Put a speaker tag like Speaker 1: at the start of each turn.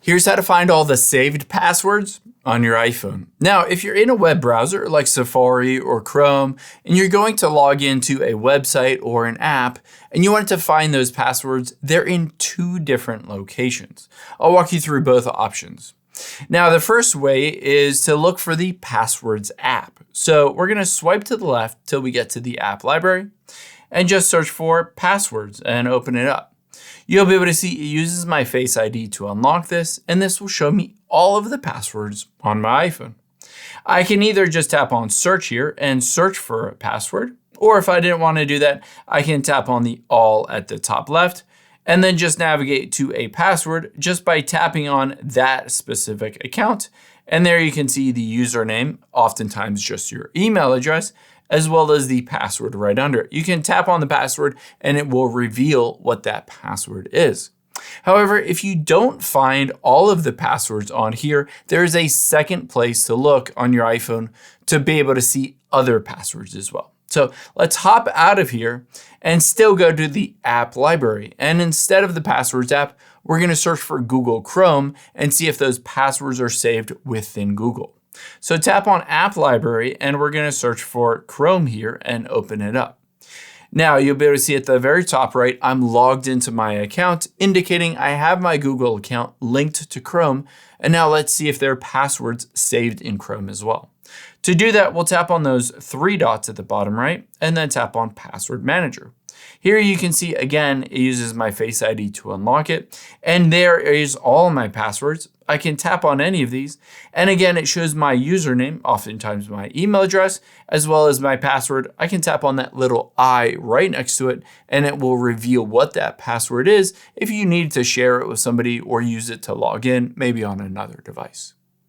Speaker 1: Here's how to find all the saved passwords on your iPhone. Now, if you're in a web browser like Safari or Chrome, and you're going to log into a website or an app, and you want to find those passwords, they're in two different locations. I'll walk you through both options. Now, the first way is to look for the Passwords app. So we're going to swipe to the left till we get to the app library and just search for Passwords and open it up. You'll be able to see it uses my Face ID to unlock this, and this will show me all of the passwords on my iPhone. I can either just tap on search here and search for a password, or if I didn't want to do that, I can tap on the all at the top left and then just navigate to a password just by tapping on that specific account. And there you can see the username, oftentimes just your email address, as well as the password right under it. You can tap on the password and it will reveal what that password is. However, if you don't find all of the passwords on here, there is a second place to look on your iPhone to be able to see other passwords as well. So let's hop out of here and still go to the app library. And instead of the Passwords app, we're going to search for Google Chrome and see if those passwords are saved within Google. So tap on App Library and we're going to search for Chrome here and open it up. Now you'll be able to see at the very top right, I'm logged into my account, indicating I have my Google account linked to Chrome. And now let's see if there are passwords saved in Chrome as well. To do that, we'll tap on those three dots at the bottom right and then tap on Password Manager. Here you can see, again, it uses my Face ID to unlock it. And there is all my passwords. I can tap on any of these. And again, it shows my username, oftentimes my email address, as well as my password. I can tap on that little I right next to it, and it will reveal what that password is if you need to share it with somebody or use it to log in, maybe on another device.